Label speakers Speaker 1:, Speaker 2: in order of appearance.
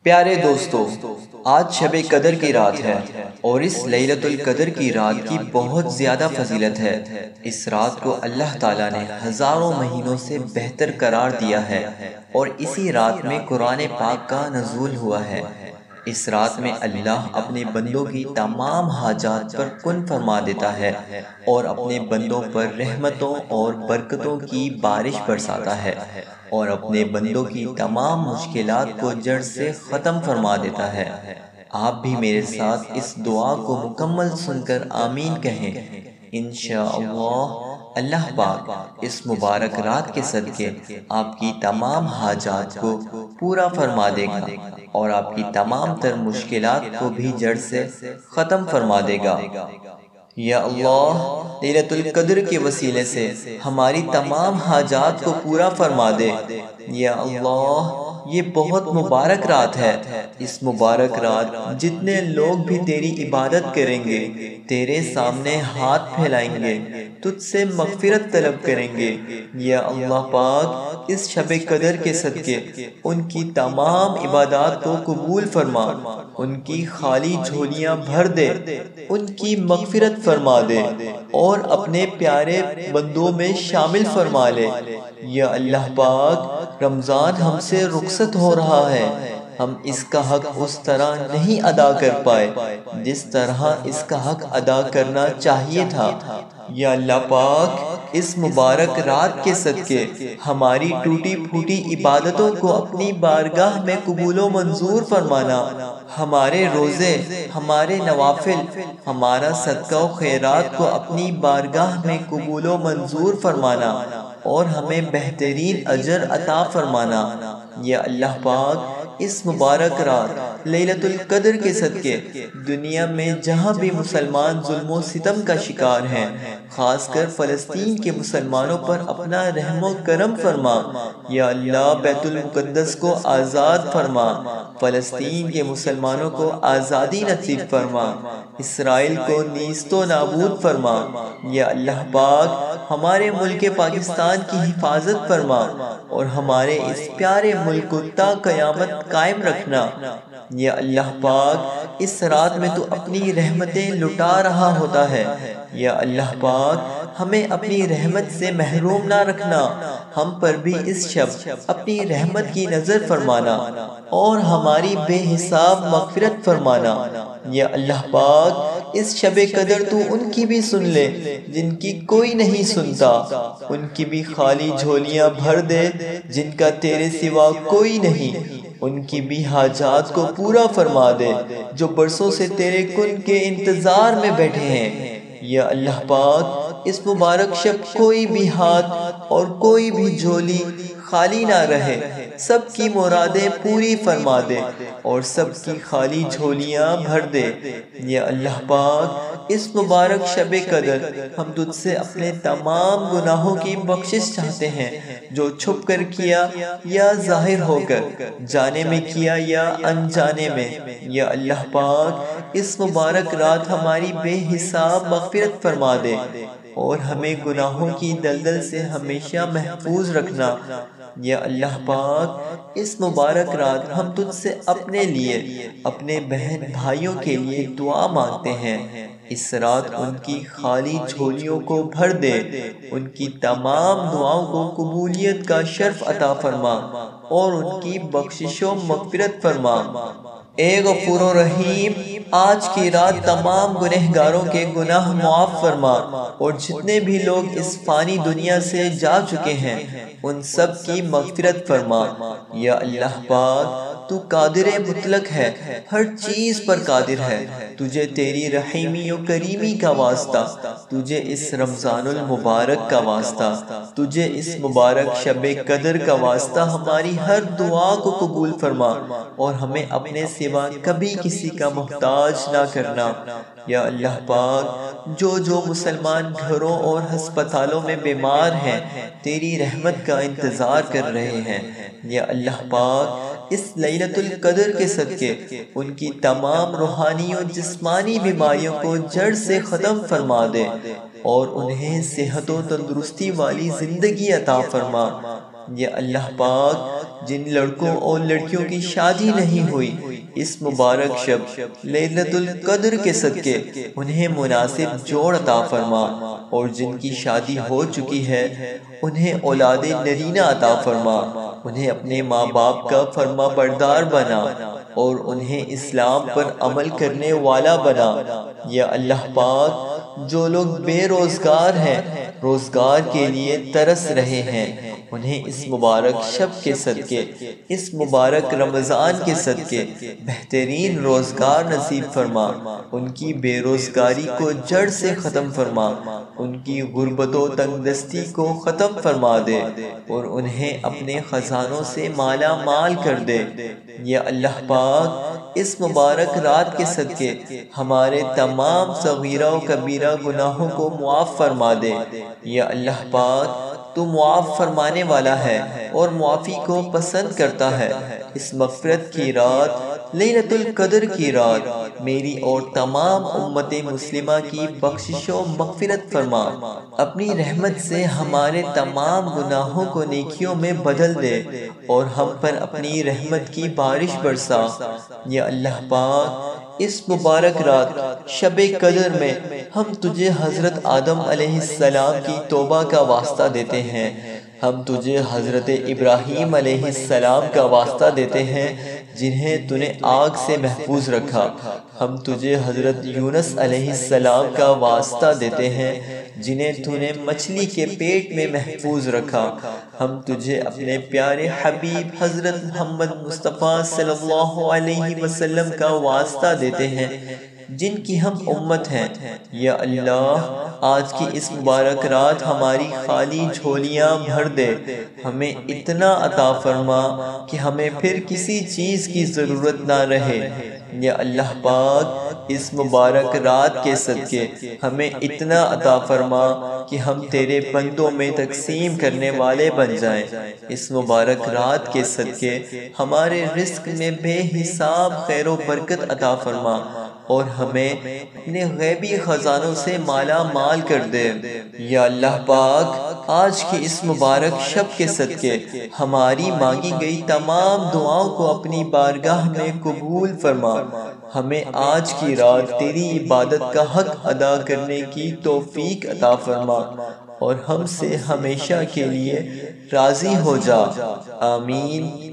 Speaker 1: پیارے دوستو، آج شب قدر کی رات ہے اور اس لیلۃ القدر کی رات کی بہت زیادہ فضیلت ہے۔ اس رات کو اللہ تعالیٰ نے ہزاروں مہینوں سے بہتر قرار دیا ہے اور اسی رات میں قرآن پاک کا نزول ہوا ہے۔ اس رات میں اللہ اپنے بندوں کی تمام حاجات پر کن فرما دیتا ہے اور اپنے بندوں پر رحمتوں اور برکتوں کی بارش برساتا ہے اور اپنے بندوں کی تمام مشکلات کو جڑ سے ختم فرما دیتا ہے۔ آپ بھی میرے ساتھ اس دعا کو مکمل سن کر آمین کہیں۔ انشاءاللہ اللہ پاک اس مبارک رات کے صدقے آپ کی تمام حاجات کو پورا فرما دے گا اور آپ کی تمام تر مشکلات کو بھی جڑ سے ختم فرما دے گا۔ یا اللہ، لیلۃ القدر کے وسیلے سے ہماری تمام حاجات کو پورا فرما دے۔ یا اللہ، یہ بہت مبارک رات ہے۔ اس مبارک رات جتنے لوگ بھی تیری عبادت کریں گے، تیرے سامنے ہاتھ پھیلائیں گے، تجھ سے مغفرت طلب کریں گے، یا اللہ پاک اس شب قدر کے صدقے ان کی تمام عبادات کو قبول فرما، ان کی خالی جھولیاں بھر دے، ان کی مغفرت فرما دے اور اپنے پیارے بندوں میں شامل فرما لے۔ یا اللہ پاک، رمضان ہم سے رخصت ہو رہا ہے، ہم اس کا حق اس طرح نہیں ادا کر پائے جس طرح اس کا حق ادا کرنا چاہیے تھا۔ یا اللہ پاک، اس مبارک رات کے صدقے ہماری ٹوٹی پھوٹی عبادتوں کو اپنی بارگاہ میں قبول و منظور فرمانا، ہمارے روزے، ہمارے نوافل، ہمارا صدقہ و خیرات کو اپنی بارگاہ میں قبول و منظور فرمانا اور ہمیں بہترین اجر عطا فرمانا۔ یا اللہ پاک، اس مبارک رات لیلۃ القدر کے صدقے دنیا میں جہاں بھی مسلمان ظلم و ستم کا شکار ہیں، خاص کر فلسطین کے مسلمانوں پر اپنا رحم و کرم فرما۔ یا اللہ، بیت المقدس کو آزاد فرما، فلسطین کے مسلمانوں کو آزادی نصیب فرما، اسرائیل کو نیست و نابود فرما۔ یا اللہ پاک، ہمارے ملک پاکستان کی حفاظت فرما اور ہمارے اس پیارے ملک کو تا قیامت قائم رکھنا۔ یا اللہ پاک، اس رات میں تو اپنی رحمتیں لٹا رہا ہوتا ہے، یا اللہ پاک ہمیں اپنی رحمت سے محروم نہ رکھنا، ہم پر بھی اس شب اپنی رحمت کی نظر فرمانا اور ہماری بے حساب مغفرت فرمانا۔ یا اللہ پاک، اس شب قدر تو ان کی بھی سن لے جن کی کوئی نہیں سنتا، ان کی بھی خالی جھولیاں بھر دے جن کا تیرے سوا کوئی نہیں، ان کی بھی حاجات کو پورا فرما دے جو برسوں سے تیرے کن کے انتظار میں بیٹھے ہیں۔ یا اللہ پاک، اس مبارک شب کوئی بھی ہاتھ اور کوئی بھی جھولی خالی نہ رہے، سب کی مرادیں پوری فرما دے اور سب کی خالی جھولیاں بھر دے۔ یا اللہ پاک، اس مبارک شب قدر ہم تجھ سے اپنے تمام گناہوں کی بخشش چاہتے ہیں، جو چھپ کر کیا یا ظاہر ہو کر، جانے میں کیا یا انجانے میں۔ یا اللہ پاک، اس مبارک رات ہماری بے حساب مغفرت فرما دے اور ہمیں گناہوں کی دلدل سے ہمیشہ محفوظ رکھنا۔ یا اللہ پاک، اس مبارک رات ہم تجھ سے اپنے لیے، اپنے بہن بھائیوں کے لیے دعا مانگتے ہیں۔ اس رات ان کی خالی جھولیوں کو بھر دے، ان کی تمام دعاؤں کو قبولیت کا شرف عطا فرما اور ان کی بخشش و مغفرت فرما۔ اے غفور و رحیم، آج کی رات تمام گنہگاروں کے گناہ معاف فرما اور جتنے بھی لوگ اس فانی دنیا سے جا چکے ہیں ان سب کی مغفرت فرما۔ یا اللہ پاک، تو قادر مطلق ہے، ہر چیز پر قادر ہے، تجھے تیری رحیمی و کریمی کا واسطہ، تجھے اس رمضان المبارک کا واسطہ، تجھے اس مبارک شب قدر کا واسطہ ہماری ہر دعا کو قبول فرما اور ہمیں اپنے سوا کبھی کسی کا محتاج نہ کرنا۔ یا اللہ پاک، جو مسلمان گھروں اور ہسپتالوں میں بیمار ہیں، تیری رحمت کا انتظار کر رہے ہیں، یا اللہ پاک، اس لیلۃ القدر کے صدقے ان کی تمام روحانی و جسمانی بیماریوں کو جڑ سے ختم فرما دے اور انہیں صحت و تندرستی والی زندگی عطا فرما۔ یا اللہ پاک، جن لڑکوں اور لڑکیوں کی شادی نہیں ہوئی اس مبارک شب لیلۃ القدر کے صدقے انہیں مناسب جوڑ عطا فرما، اور جن کی شادی ہو چکی ہے انہیں اولاد نرینہ عطا فرما، انہیں اپنے ماں باپ کا فرما بردار بنا اور انہیں اسلام پر عمل کرنے والا بنا۔ یا اللہ پاک، جو لوگ بے روزگار ہیں، روزگار کے لیے ترس رہے ہیں، انہیں اس مبارک شب کے صدقے، اس مبارک رمضان کے صدقے بہترین روزگار نصیب فرما، ان کی بے روزگاری کو جڑ سے ختم فرما، ان کی غربت و تنگ دستی کو ختم فرما دے اور انہیں اپنے خزانوں سے مالا مال کر دے۔ یا اللہ پاک، اس مبارک رات کے صدقے ہمارے تمام صغیرہ و کبیرہ گناہوں کو معاف فرما دے۔ یا اللہ پاک، تو معاف فرمانے والا ہے اور معافی کو پسند کرتا ہے۔ اس مغفرت کی رات، لیلۃ القدر کی رات، میری اور تمام امت مسلمہ کی بخشش و مغفرت فرما، اپنی رحمت سے ہمارے تمام گناہوں کو نیکیوں میں بدل دے اور ہم پر اپنی رحمت کی بارش برسا۔ یا اللہ پاک، اس مبارک رات شب قدر میں ہم تجھے حضرت آدم علیہ السلام کی توبہ کا واسطہ دیتے ہیں، ہم تجھے حضرت ابراہیم علیہ السلام کا واسطہ دیتے ہیں جنہیں تو نے آگ سے محفوظ رکھا، ہم تجھے حضرت یونس علیہ السلام کا واسطہ دیتے ہیں جنہیں تو نے مچھلی کے پیٹ میں محفوظ رکھا، ہم تجھے اپنے پیارے حبیب حضرت محمد مصطفیٰ صلی اللہ علیہ وسلم کا واسطہ دیتے ہیں جن کی ہم امت ہیں۔ یا اللہ، آج کی اس مبارک رات ہماری خالی جھولیاں بھر دے، ہمیں اتنا عطا فرما کہ ہمیں پھر کسی چیز کی ضرورت نہ رہے۔ یا اللہ پاک، اس مبارک رات کے صدقے ہمیں اتنا عطا فرما کہ ہم تیرے بندوں میں تقسیم کرنے والے بن جائیں۔ اس مبارک رات کے صدقے ہمارے رزق میں بے حساب خیر و برکت عطا فرما اور ہمیں اپنے غیبی خزانوں سے مالا مال کر دے۔ یا اللہ پاک، آج کی اس مبارک شب کے صدقے ہماری مانگی گئی تمام دعاؤں کو اپنی بارگاہ میں قبول فرما، ہمیں آج کی رات تیری عبادت کا حق ادا کرنے کی توفیق عطا فرما اور ہم سے ہمیشہ کے لیے راضی ہو جا۔ آمین۔